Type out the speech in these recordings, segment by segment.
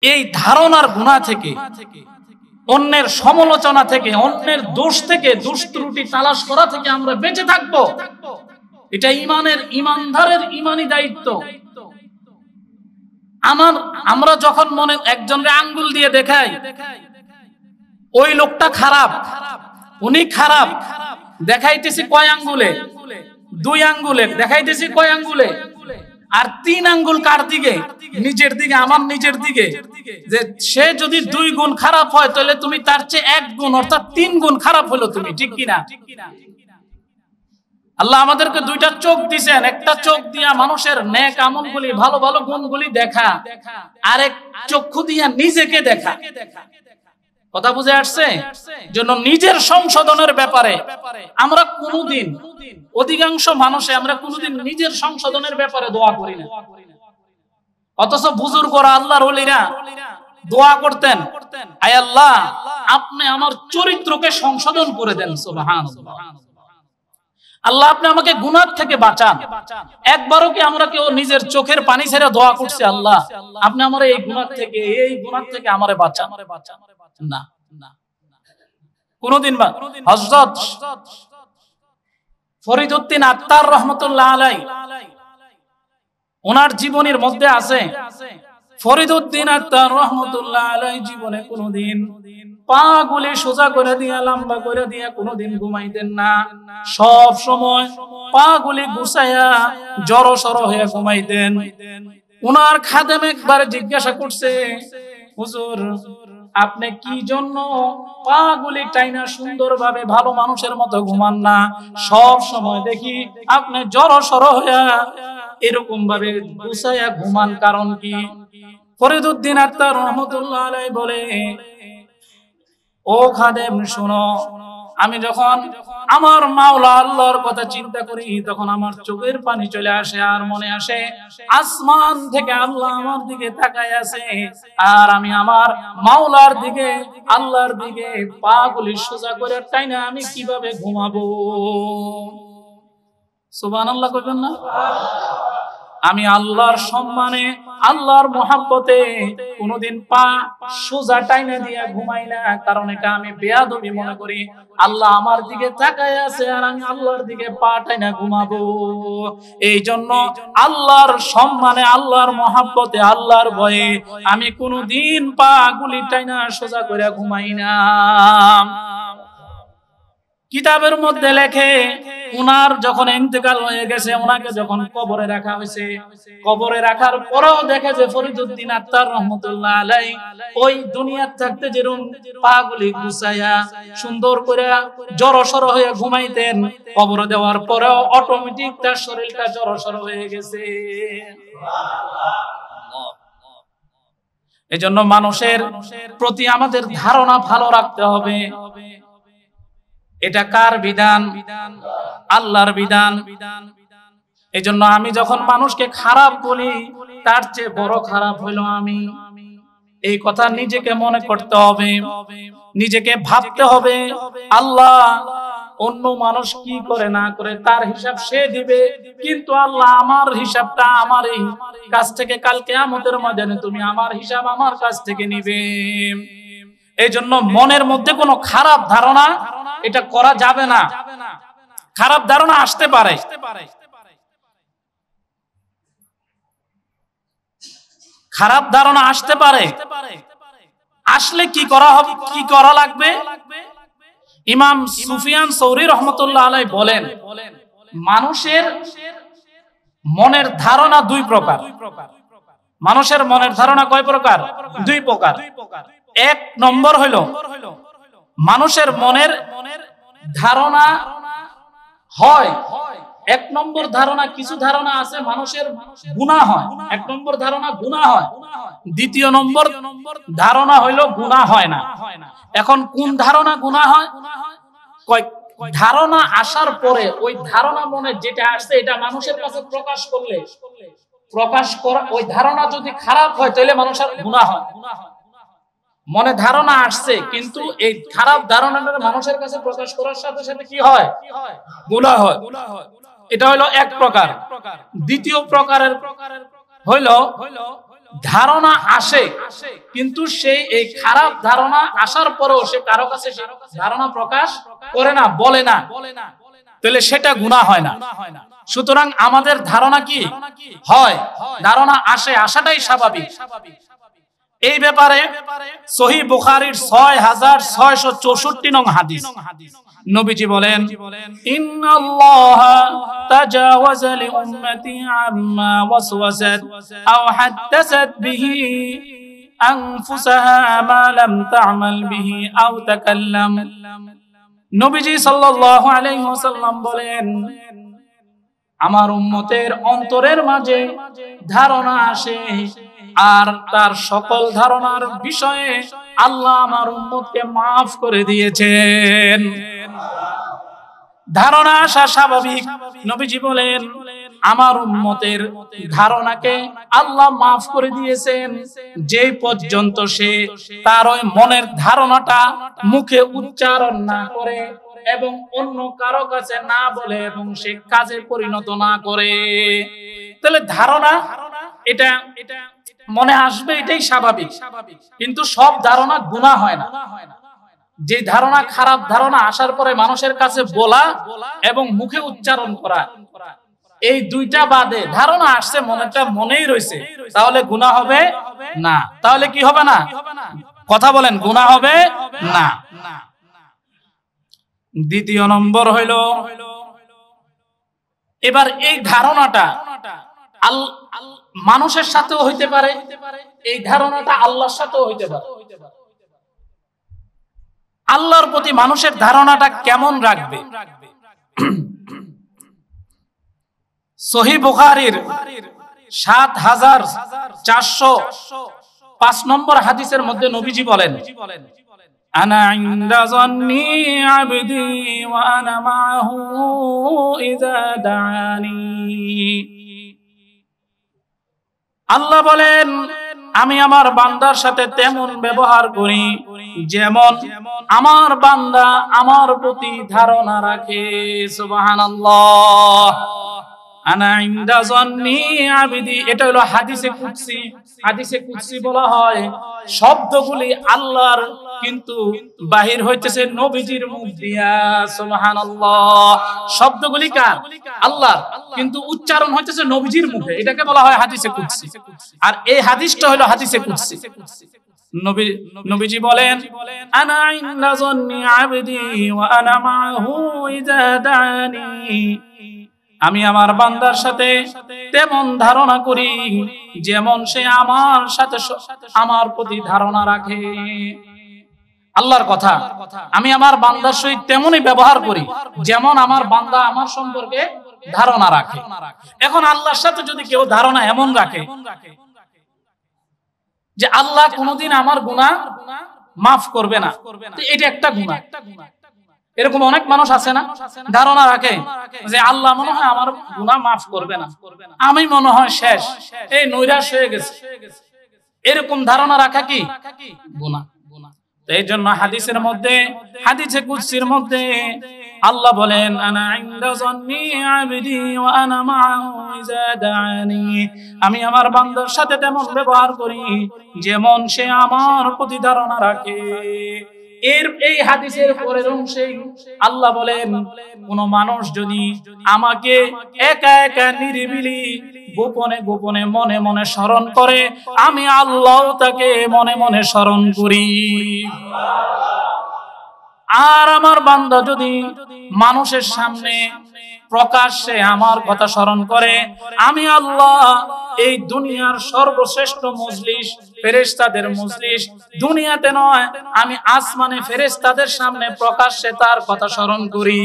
এই ধারণার গুনাহ থেকে, অন্যের সমালোচনা থেকে, অন্যের দোষ থেকে, দোষ ত্রুটি তালাশ করা থেকে আমরা বেঁচে থাকবো। এটা ইমানদারের ইমানি দায়িত্ব। আমরা যখন মনে একজনের আঙ্গুল দিয়ে দেখাই ওই লোকটা খারাপ, উনি খারাপ, দেখাইতেছি কয় আঙ্গুলে? 2 আঙ্গুলে। দেখাইতেছি কয় আঙ্গুলে? আর 3 আঙ্গুল কার দিকে? নিজের দিকে, আমার নিজের দিকে। যে সে যদি 2 গুণ খারাপ হয় তাহলে তুমি তার চেয়ে 1 গুণ অর্থাৎ 3 গুণ খারাপ হলো তুমি, ঠিক কিনা? আল্লাহ আমাদেরকে 2টা চোখ দিয়েছেন, একটা চোখ দিয়া মানুষের নেক আমলগুলি, ভালো ভালো গুণগুলি দেখা, আরেক চক্ষু দিয়া নিজেকে দেখা। কথা বুঝে আসছে? জন্য নিজের সংশোধনের ব্যাপারে আমরা কোনোদিন, অধিকাংশ মানুষে আমরা কোনোদিন নিজের সংশোধনের ব্যাপারে দোয়া করি না। অথচ বুজুর্গরা, আল্লাহর ওলিরা দোয়া করতেন, আয় আল্লাহ আপনি আমার চরিত্রকে সংশোধন করে দেন। সুবহানাল্লাহ। আল্লাহ আপনি আমাকে গুনাহ থেকে বাঁচান। একবারও কি আমরা কেউ নিজের চোখের পানি ছেড়ে দোয়া করছি, আল্লাহ আপনি আমার এই গুনাহ থেকে আমারে বাঁচান? না, কোনদিন। হযরত ফরিদউদ্দিন আত্তার রহমাতুল্লাহ আলাইহি, ওনার জীবনের মধ্যে আছে, ফরিদউদ্দিন আত্তার রহমাতুল্লাহ আলাইহি জীবনে কোনদিন পা গুলি সোজা করে দিয়া, লম্বা করে দিয়া কোনদিন ঘুমাইতেন না। সব সময় পা গুলি গুছাইয়া জড়সড় হয়ে ঘুমাইতেন। ওনার খাদেম একবার জিজ্ঞাসা করছে, হুজুর আপনি কি জন্য পা গুলি টাইনা সুন্দরভাবে ভালো মানুষের মতো ঘুমান না? সব সময় দেখি আপনি জড়সড় হইয়া এরকম ভাবে গুছাইয়া ঘুমান, কারণ কি? ফরিদউদ্দিন আত্তার রহমাতুল্লাহ আলাইহি বলে, ও খাদেম শোনো, আমি যখন আমার মাওলা আল্লাহর কথা চিন্তা করি তখন আমার চোখের পানি চলে আসে, আর মনে আসে আসমান থেকে আল্লাহ আমার দিকে তাকায় আছে, আর আমি আমার মাওলার দিকে, আল্লাহর দিকে পা গুলি সোজা করে টাইনা আমি কিভাবে ঘুমাবো? সুবহানাল্লাহ কইবেন না? আমি আল্লাহর সম্মানে, আল্লাহর মহব্বতে কোনদিন পা সোজা টাইনা দিয়া ঘুমাই না, কারণ এটা আমি বেয়াদবি মনে করি। আল্লাহ আমার দিকে তাকায় আছে আর আমি আল্লাহর দিকে পা টাইনা ঘুমাবো। এই জন্য আল্লাহর সম্মানে, আল্লাহর মহব্বতে, আল্লাহর ভয়ে আমি কোনদিন পা গুলি টাইনা সোজা করে ঘুমাই না। কিতাবের মধ্যে লেখে, উনার যখন ইন্তেকাল হয়ে গেছে, উনাকে যখন কবরে রাখা হয়েছে, কবরে রাখার পরেও দেখে যে ফরিদউদ্দিন আত্তার রহমাতুল্লাহ আলাইহি ওই দুনিয়ার থাকতে যেরকম পাগুলি গুছাইয়া সুন্দর করে জড়সড় হয়ে ঘুমাইতেন, কবরে দেওয়ার পরেও অটোমেটিক তার শরীরটা জড়সড় হয়ে গেছে। এজন্য মানুষের প্রতি আমাদের ধারণা ভালো রাখতে হবে। এটা কার বিধান? আল্লাহর বিধান। এজন্য আমি যখন মানুষকে খারাপ বলি, তার চেয়ে বড় খারাপ হইল আমি। এই কথা নিজেকে মনে করতে হবে, নিজেকে ভাবতে হবে। আল্লাহ অন্য মানুষ কি করে না করে তার হিসাব সে দিবে, কিন্তু আল্লাহ আমার হিসাবটা আমার এই কাছ থেকে কাল কিয়ামতের ময়দানে তুমি আমার হিসাব আমার কাছ থেকে নিবে। এই জন্য মনের মধ্যে কোনো খারাপ ধারণা এটা করা যাবে না। খারাপ ধারণা আসতে পারে, খারাপ ধারণা আসতে পারে। আসলে কি করা হবে, কি করা লাগবে? ইমাম সুফিয়ান সৌরি রহমতুল্লাহ আলাইহি বলেন, মানুষের মনের ধারণা 2 প্রকার। মানুষের মনের ধারণা কয় প্রকার? 2 প্রকার। 1 নম্বর হইল মানুষের মনের ধারণা হয়, 1 নম্বর ধারণা, কিছু ধারণা আছে মানুষের গুনাহ হয়, 1 নম্বর ধারণা গুনাহ হয়। 2 নম্বর ধারণা হইল গুনাহ হয় না। এখন কোন ধারণা গুনাহ হয়? ধারণা আসার পরে ওই ধারণা মনে যেটা আসছে এটা মানুষের কাছে প্রকাশ করলে, প্রকাশ করা ওই ধারণা যদি খারাপ হয় তাহলে মানুষের গুনাহ হয়। মনে ধারণা আসছে কিন্তু এই খারাপ ধারণাটা মানুষের কাছে প্রকাশ করার সাথে সাথে কি হয়? গুনাহ হয়। এটা হলো 1 প্রকার। 2 প্রকারের হইল ধারণা আসে, কিন্তু সেই এই খারাপ ধারণা আসার পরেও সে কারো কাছে ধারণা প্রকাশ করে না, বলে না, তাহলে সেটা গুনাহ হয় না। সুতরাং আমাদের ধারণা কি হয়? ধারণা আসে, আসাটাই স্বাভাবিক। এই ব্যাপারে সহিহ বুখারীর 6664 নং হাদিস, নবীজি বলেন, ইন্নাল্লাহা তাজাওয়াজা লি উম্মতি আম্মা ওয়াসওয়াসাত আও হাদাসাত বিহি আনফুসাহা মা লাম তা'মাল বিহি আও তাকাল্লাম। নবীজি সাল্লাল্লাহু আলাইহি ওয়াসাল্লাম বলেন, আমার উম্মতের অন্তরের মাঝে ধারণা আসে, আর তার সকল ধারণার বিষয়ে আল্লাহ আমার উম্মতকে মাফ করে দিয়েছেন। ধারণা আসা স্বাভাবিক। নবীজি বলেন, আমার উম্মতের ধারণাকে আল্লাহ মাফ করে দিয়েছেন যে পর্যন্ত সে তার ওই মনের ধারণাটা মুখে উচ্চারণ না করে এবং অন্য কারো কাছে না বলে এবং সে কাজে পরিণত না করে। তাহলে ধারণা এটা মনে আসবে, এটাই স্বাভাবিক, কিন্তু সব ধারণা গুনাহ হয় না। যে ধারণা, খারাপ ধারণা আসার পরে মানুষের কাছে বলা এবং মুখে উচ্চারণ করা, এই দুইটা বাদে ধারণা আসছে, মনেটা মনেই রয়েছে, তাহলে গুনাহ হবে না। তাহলে কি হবে না? কথা বলেন, গুনাহ হবে না। দ্বিতীয় নম্বর হইল, এবার এই ধারণাটা মানুষের সাথেও হইতে পারে, এই ধারণাটা আল্লাহর সাথেও হইতে পারে। আল্লাহর প্রতি মানুষের ধারণাটা কেমন রাখবে? সহিহ বুখারীর ৭৪০৫ নম্বর হাদিসের মধ্যে নবীজি বলেন, আনা ইনদা যান্নি আবদি ওয়া আনা মাআহু ইযা দাআনি। আল্লাহ বলেন, আমি আমার বান্দার সাথে তেমন ব্যবহার করি যেমন আমার বান্দা আমার প্রতি ধারণা রাখে। সুবহানাল্লাহ। আনা ইনদা যান্নি আবদি, এটা হলো হাদিসে কুদসি। হাদিসে কুদসি বলা হয় শব্দগুলি আল্লাহর, কিন্তু বাহির হইতেছে নবীজির মুখ দিয়া। সুবহানাল্লাহ। শব্দগুলি কার? আল্লাহর, কিন্তু উচ্চারণ হইতেছে নবীজির মুখে। এটাকে বলা হয় হাদিসে কুদসি। আর এই হাদিসটা হলো হাদিসে কুদসি। নবীজি বলেন, আনা ইনদা যান্নি আবদি ওয়া আনা মাআহু ইযা দাআনি। আমি আমার বান্দার সাথে তেমন ধারণা করি যেমন সে আমার সাথে আমার প্রতি ধারণা রাখে। আল্লাহর কথা, আমি আমার বান্দার সহিত তেমনই ব্যবহার করি যেমন আমার বান্দা আমার সম্পর্কে ধারণা রাখে। এখন আল্লাহর সাথে যদি কেউ ধারণা এমন রাখে যে আল্লাহ কোনোদিন আমার গুনাহ মাফ করবে না, তো এটা একটা গুনাহ। এরকম অনেক মানুষ আছে না, ধারণা রাখে যে আল্লাহ মনে হয় আমার গুনাহ মাফ করবে না, আমি মনে হয় শেষ, এই নৈরাশ হয়ে গেছে। এরকম ধারণা রাখা কি গুনাহ। এই জন্য হাদিসের মধ্যে, হাদিসে কুদসির মধ্যে আল্লাহ বলেন, আনা ইনদা যান্নি আবদি ওয়া আনা মাআহু ইযা দাআনি। আমি আমার বান্দার সাথে তেমন ব্যবহার করি যেমন সে আমার প্রতি ধারণা রাখে। এই হাদিসের পরের অংশে আল্লাহ বলেন, কোন মানুষ যদি আমাকে একা একা নিরিবিলি গোপনে গোপনে মনে মনে স্মরণ করে, আমি আল্লাহ তাকে মনে মনে স্মরণ করি। আর আমার বান্দা যদি মানুষের সামনে প্রকাশ্যে আমার কথা স্মরণ করে, আমি আল্লাহ এই দুনিয়ার সর্বশ্রেষ্ঠ মজলিস, ফেরেশতাদের মজলিস, দুনিয়াতে নয়, আমি আসমানে ফেরেশতাদের সামনে প্রকাশ্যে তার কথা স্মরণ করি।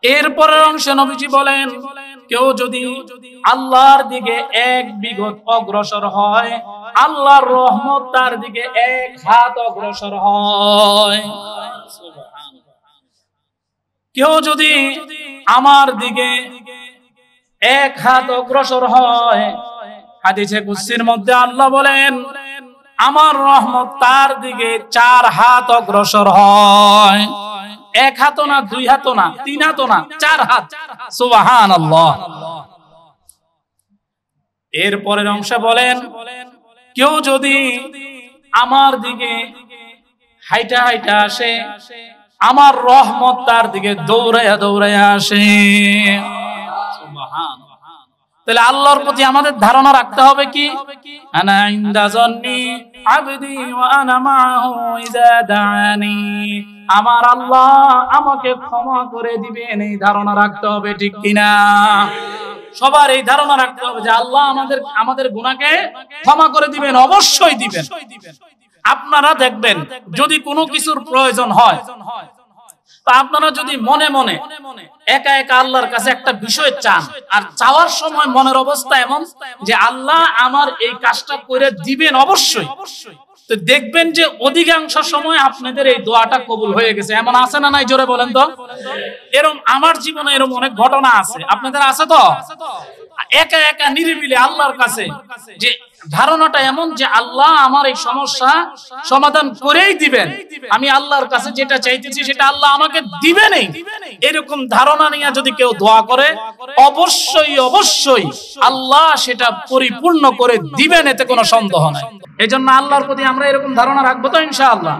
এরপরের অংশে নবীজি বলেন, কেউ যদি আল্লাহর দিকে এক বিঘত অগ্রসর হয়, আল্লাহর রহমত তার দিকে এক হাত অগ্রসর হয়। কেউ যদি আমার দিকে এক হাত অগ্রসর হয়, হাদিসে কুদসির মধ্যে আল্লাহ বলেন, আমার রহমত তার দিকে 4 হাত অগ্রসর হয়। 1 হাতও না, 2 হাতও না, 3 হাতও না, 4 হাত। সুবহানাল্লাহ। এর পরের অংশে বলেন, কেউ যদি আমার দিকে হাইটা হাইটা আসে, আমার রহমত তার দিকে দৌড়াইয়া দৌড়াইয়া আসে। তাহলে আল্লাহর প্রতি আমাদের ধারণা রাখতে হবে কি, আনা ইনদা জন্নি আবদি ওয়া আনা মাহু ইযা দাআনি, আমার আল্লাহ আমাকে ক্ষমা করে দিবেন, এই ধারণা রাখতে হবে, ঠিক কিনা? সবার এই ধারণা রাখতে হবে যে আল্লাহ আমাদের গুনাহকে ক্ষমা করে দিবেন, অবশ্যই দিবেন। আপনারা দেখবেন যদি কোনো কিছুর প্রয়োজন হয়, তা আপনারা যদি মনে মনে একা একা আল্লাহর কাছে একটা বিষয় চান, আর চাওয়ার সময় মনের অবস্থা এমন যে আল্লাহ আমার এই কাজটা করে দিবেন অবশ্যই, তো দেখবেন যে অধিকাংশ সময় আপনাদের এই দোয়াটা কবুল হয়ে গেছে। এমন আছে না নাই? জোরে বলেন তো। এরকম আমার জীবনে এরকম অনেক ঘটনা আছে, আপনাদের আছে তো? একা একা নিরিবিলি আল্লাহর কাছে যে ধারণাটা এমন যে আল্লাহ আমার এই সমস্যা সমাধান করেই দিবেন, আমি আল্লাহর কাছে যেটা চাইতেছি সেটা আল্লাহ আমাকে দিবেনই, এরকম ধারণা নিয়ে যদি কেউ দোয়া করে অবশ্যই অবশ্যই আল্লাহ সেটা পরিপূর্ণ করে দিবেন, এতে কোনো সন্দেহ নাই। এজন্য আল্লাহর প্রতি আমরা এরকম ধারণা রাখবো তো ইনশাআল্লাহ।